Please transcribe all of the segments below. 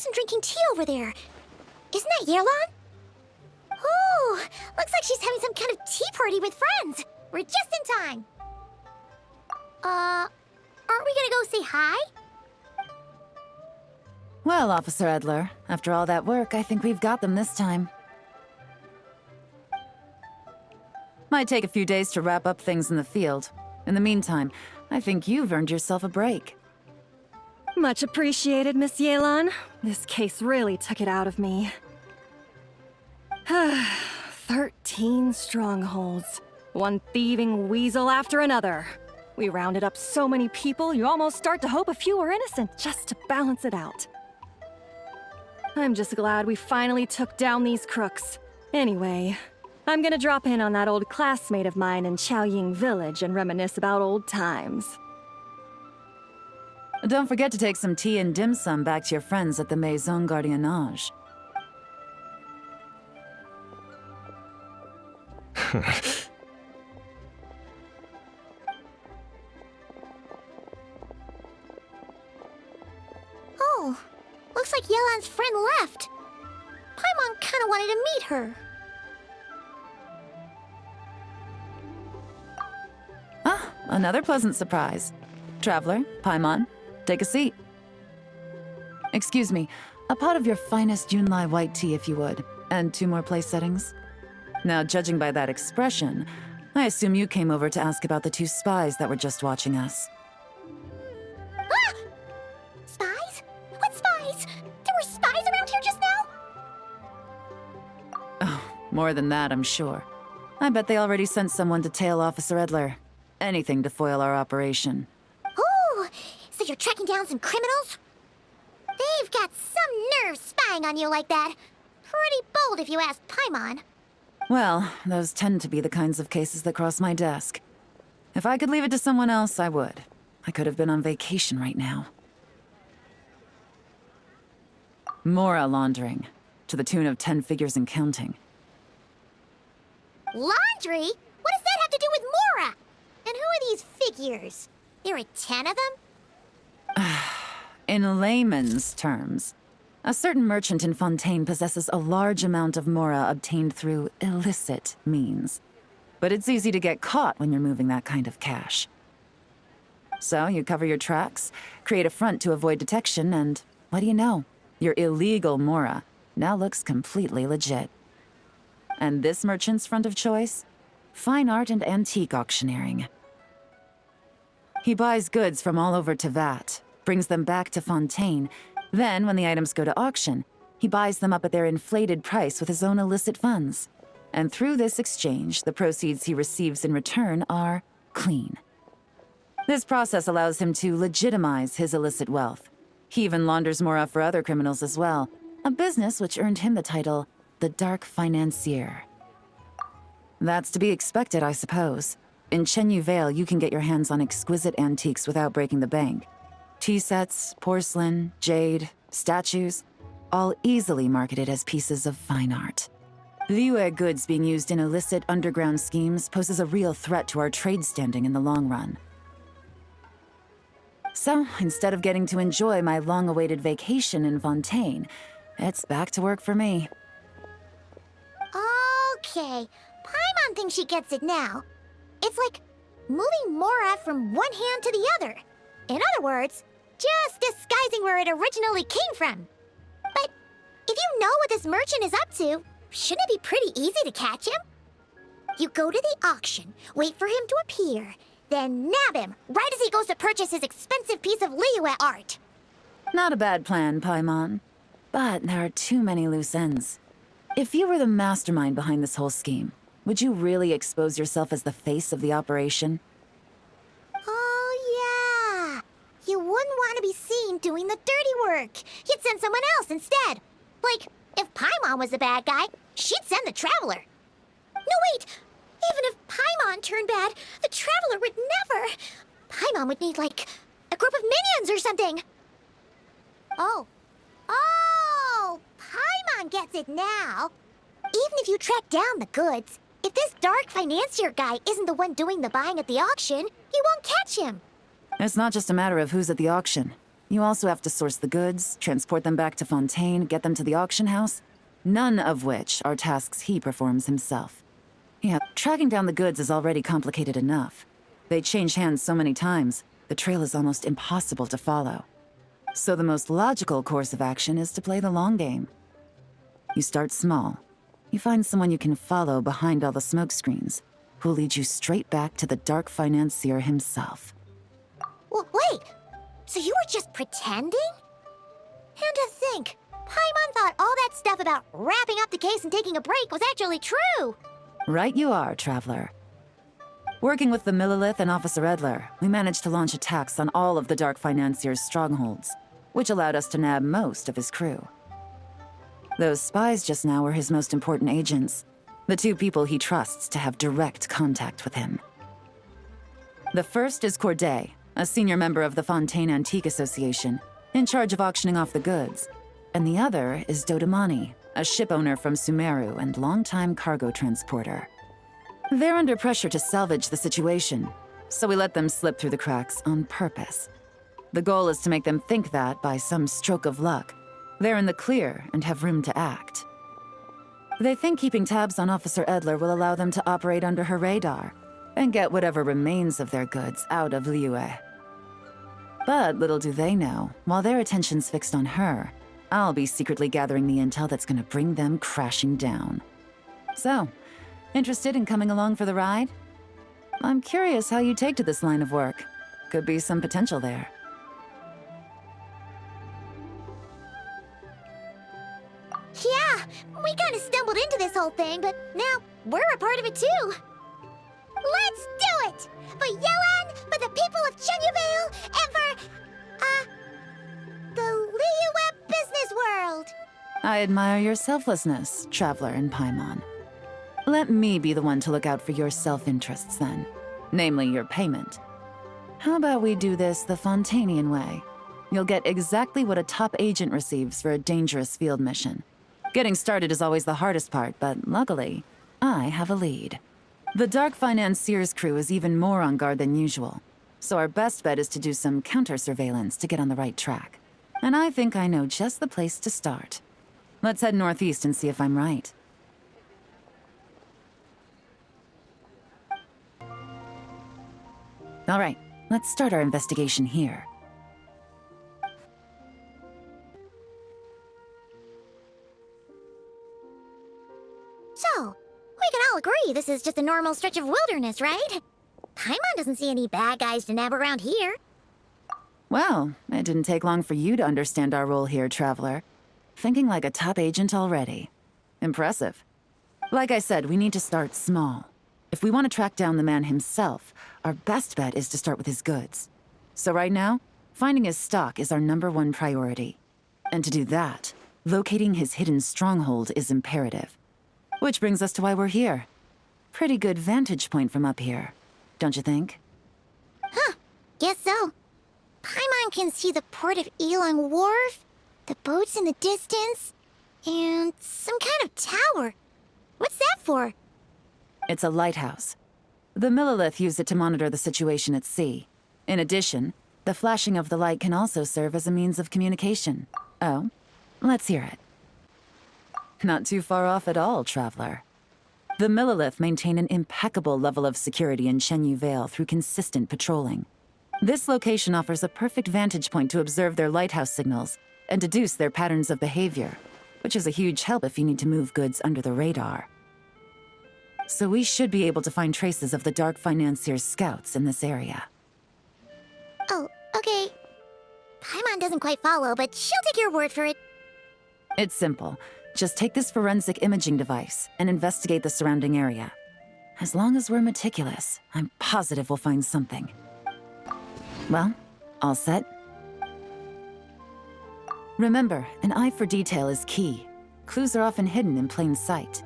person drinking tea over there. Isn't that Yelan? Ooh, looks like she's having some kind of tea party with friends. We're just in time. Aren't we gonna go say hi? Well, Officer Adler, after all that work, I think we've got them this time. Might take a few days to wrap up things in the field. In the meantime, I think you've earned yourself a break. Much appreciated, Miss Yelan. This case really took it out of me. 13 strongholds. One thieving weasel after another. We rounded up so many people, you almost start to hope a few were innocent just to balance it out. I'm just glad we finally took down these crooks. Anyway, I'm gonna drop in on that old classmate of mine in Chaoying Village and reminisce about old times. Don't forget to take some tea and dim sum back to your friends at the Maison Gardiennage. Oh, looks like Yelan's friend left. Paimon kinda wanted to meet her. Ah, another pleasant surprise. Traveler, Paimon, take a seat. Excuse me, a pot of your finest Yunlai white tea if you would, and 2 more place settings. Now, judging by that expression, I assume you came over to ask about the 2 spies that were just watching us. Ah! Spies? What spies? There were spies around here just now? Oh, more than that, I'm sure. I bet they already sent someone to tail Officer Edler. Anything to foil our operation. Ooh, so you're tracking down some criminals? They've got some nerve spying on you like that. Pretty bold if you ask Paimon. Well, those tend to be the kinds of cases that cross my desk. If I could leave it to someone else, I would. I could have been on vacation right now. Mora laundering, to the tune of 10 figures and counting. Laundry? What does that have to do with Mora? And who are these figures? There are 10 of them? In layman's terms, a certain merchant in Fontaine possesses a large amount of Mora obtained through illicit means. But it's easy to get caught when you're moving that kind of cash. So you cover your tracks, create a front to avoid detection, and what do you know? Your illegal Mora now looks completely legit. And this merchant's front of choice? Fine art and antique auctioneering. He buys goods from all over Teyvat, brings them back to Fontaine. Then, when the items go to auction, he buys them up at their inflated price with his own illicit funds. And through this exchange, the proceeds he receives in return are clean. This process allows him to legitimize his illicit wealth. He even launders Mora for other criminals as well, a business which earned him the title, the Dark Financier. That's to be expected, I suppose. In Genyu Vale, you can get your hands on exquisite antiques without breaking the bank. Tea sets, porcelain, jade, statues, all easily marketed as pieces of fine art. Liyue goods being used in illicit underground schemes poses a real threat to our trade standing in the long run. So, instead of getting to enjoy my long-awaited vacation in Fontaine, it's back to work for me. Okay, Paimon thinks she gets it now. It's like moving Mora from one hand to the other. In other words, just disguising where it originally came from. But if you know what this merchant is up to, shouldn't it be pretty easy to catch him? You go to the auction, wait for him to appear, then nab him right as he goes to purchase his expensive piece of Liyue art. Not a bad plan, Paimon. But there are too many loose ends. If you were the mastermind behind this whole scheme, would you really expose yourself as the face of the operation? Oh, yeah. You wouldn't want to be seen doing the dirty work. You'd send someone else instead. Like, if Paimon was the bad guy, she'd send the Traveler. No, wait. Even if Paimon turned bad, the Traveler would never. Paimon would need, like, a group of minions or something. Oh. Oh! Paimon gets it now. Even if you track down the goods, if this dark financier guy isn't the one doing the buying at the auction, you won't catch him. It's not just a matter of who's at the auction. You also have to source the goods, transport them back to Fontaine, get them to the auction house, none of which are tasks he performs himself. Yeah, tracking down the goods is already complicated enough. They change hands so many times, the trail is almost impossible to follow. So the most logical course of action is to play the long game. You start small. You find someone you can follow behind all the smokescreens, who'll lead you straight back to the dark financier himself. Wait! So you were just pretending? And to think, Paimon thought all that stuff about wrapping up the case and taking a break was actually true! Right you are, Traveler. Working with the Millilith and Officer Edler, we managed to launch attacks on all of the Dark Financier's strongholds, which allowed us to nab most of his crew. Those spies just now were his most important agents, the two people he trusts to have direct contact with him. The first is Corday, a senior member of the Fontaine Antique Association, in charge of auctioning off the goods, and the other is Dodamani, a ship owner from Sumeru and longtime cargo transporter. They're under pressure to salvage the situation, so we let them slip through the cracks on purpose. The goal is to make them think that, by some stroke of luck, they're in the clear and have room to act. They think keeping tabs on Officer Edler will allow them to operate under her radar and get whatever remains of their goods out of Liyue. But little do they know, while their attention's fixed on her, I'll be secretly gathering the intel that's gonna bring them crashing down. So, interested in coming along for the ride? I'm curious how you take to this line of work. Could be some potential there. Yeah, we kind of stumbled into this whole thing, but now we're a part of it too. Let's do it! For Yelan, for the people of Genyu, and for, the Liyue business world! I admire your selflessness, Traveler and Paimon. Let me be the one to look out for your self-interests then, namely your payment. How about we do this the Fontainian way? You'll get exactly what a top agent receives for a dangerous field mission. Getting started is always the hardest part, but luckily, I have a lead. The Dark Financier's crew is even more on guard than usual, so our best bet is to do some counter-surveillance to get on the right track. And I think I know just the place to start. Let's head northeast and see if I'm right. All right, let's start our investigation here. So, we can all agree this is just a normal stretch of wilderness, right? Paimon doesn't see any bad guys to nab around here. Well, it didn't take long for you to understand our role here, Traveler. Thinking like a top agent already. Impressive. Like I said, we need to start small. If we want to track down the man himself, our best bet is to start with his goods. So right now, finding his stock is our #1 priority. And to do that, locating his hidden stronghold is imperative. Which brings us to why we're here. Pretty good vantage point from up here, don't you think? Huh, guess so. Paimon can see the port of Yelan Wharf, the boats in the distance, and some kind of tower. What's that for? It's a lighthouse. The Millilith used it to monitor the situation at sea. In addition, the flashing of the light can also serve as a means of communication. Oh, let's hear it. Not too far off at all, Traveler. The Millilith maintain an impeccable level of security in Vale through consistent patrolling. This location offers a perfect vantage point to observe their lighthouse signals and deduce their patterns of behavior, which is a huge help if you need to move goods under the radar. So we should be able to find traces of the Dark Financier's scouts in this area. Oh, okay. Paimon doesn't quite follow, but she'll take your word for it. It's simple. Just take this forensic imaging device and investigate the surrounding area. As long as we're meticulous, I'm positive we'll find something. Well, all set? Remember, an eye for detail is key. Clues are often hidden in plain sight.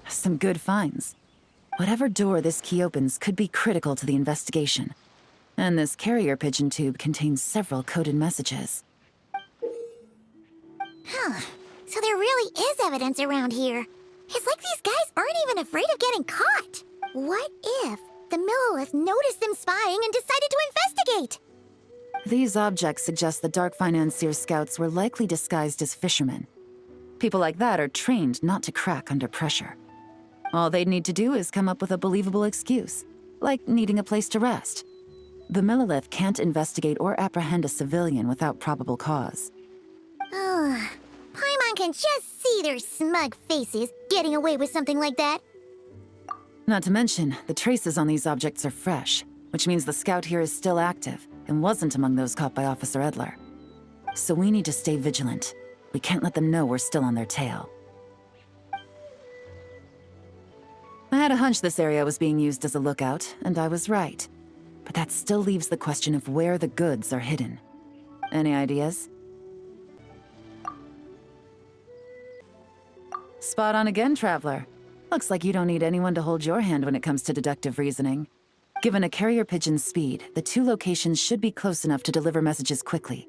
Some good finds. Whatever door this key opens could be critical to the investigation. And this carrier pigeon tube contains several coded messages. Huh. So there really is evidence around here. It's like these guys aren't even afraid of getting caught. What if the Millelith noticed them spying and decided to investigate? These objects suggest the Dark Financier scouts were likely disguised as fishermen. People like that are trained not to crack under pressure. All they'd need to do is come up with a believable excuse, like needing a place to rest. The Millelith can't investigate or apprehend a civilian without probable cause. Ugh. Paimon can just see their smug faces getting away with something like that. Not to mention, the traces on these objects are fresh, which means the scout here is still active and wasn't among those caught by Officer Edler. So we need to stay vigilant. We can't let them know we're still on their tail. I had a hunch this area was being used as a lookout, and I was right. But that still leaves the question of where the goods are hidden. Any ideas? Spot on again, Traveler. Looks like you don't need anyone to hold your hand when it comes to deductive reasoning. Given a carrier pigeon's speed, the two locations should be close enough to deliver messages quickly.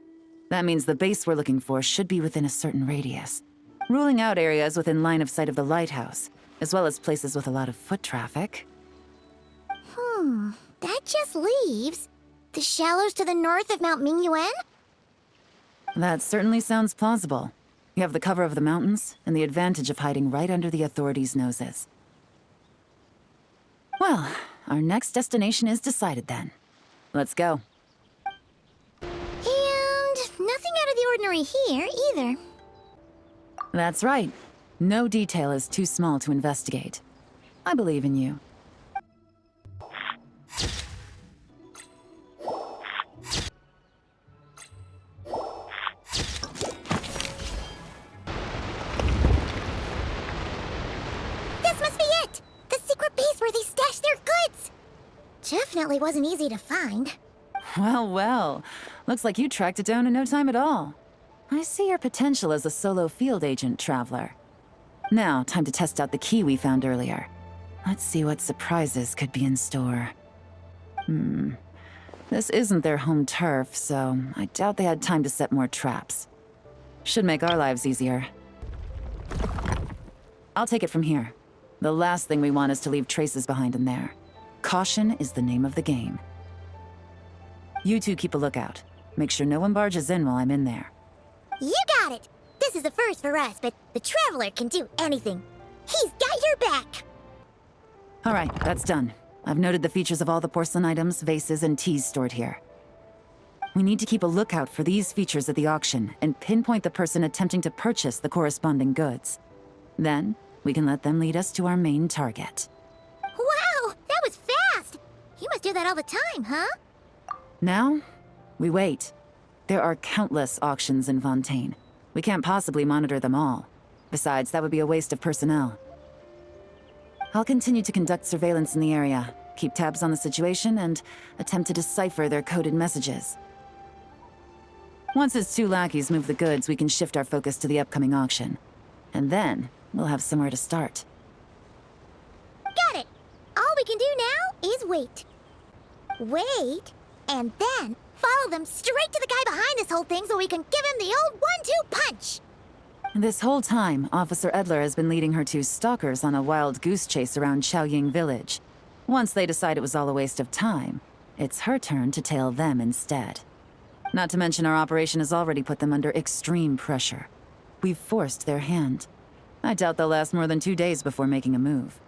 That means the base we're looking for should be within a certain radius, ruling out areas within line of sight of the lighthouse, as well as places with a lot of foot traffic. That just leaves the shallows to the north of Mount Mingyuan? That certainly sounds plausible. You have the cover of the mountains, and the advantage of hiding right under the authorities' noses. Well, our next destination is decided then. Let's go. And nothing out of the ordinary here, either. That's right. No detail is too small to investigate. I believe in you. This must be it! The secret base where they stashed their goods! Definitely wasn't easy to find. Well, well. Looks like you tracked it down in no time at all. I see your potential as a solo field agent, Traveler. Now, time to test out the key we found earlier. Let's see what surprises could be in store. This isn't their home turf, so I doubt they had time to set more traps. Should make our lives easier. I'll take it from here. The last thing we want is to leave traces behind in there. Caution is the name of the game. You two keep a lookout. Make sure no one barges in while I'm in there. You got it! This is a first for us, but the Traveler can do anything. He's got your back! All right, that's done. I've noted the features of all the porcelain items, vases, and teas stored here. We need to keep a lookout for these features at the auction and pinpoint the person attempting to purchase the corresponding goods. Then, we can let them lead us to our main target. Wow! That was fast! You must do that all the time, huh? Now, we wait. There are countless auctions in Fontaine. We can't possibly monitor them all. Besides, that would be a waste of personnel. I'll continue to conduct surveillance in the area, keep tabs on the situation, and attempt to decipher their coded messages. Once his two lackeys move the goods, we can shift our focus to the upcoming auction. And then, we'll have somewhere to start. Got it! All we can do now is wait. Wait, and then follow them straight to the guy behind this whole thing so we can give him the old 1-2 punch! This whole time, Officer Edler has been leading her two stalkers on a wild goose chase around Chaoying village. Once they decide it was all a waste of time, it's her turn to tail them instead. Not to mention our operation has already put them under extreme pressure. We've forced their hand. I doubt they'll last more than 2 days before making a move.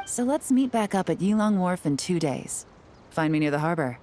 So let's meet back up at Yelan Wharf in 2 days. Find me near the harbor.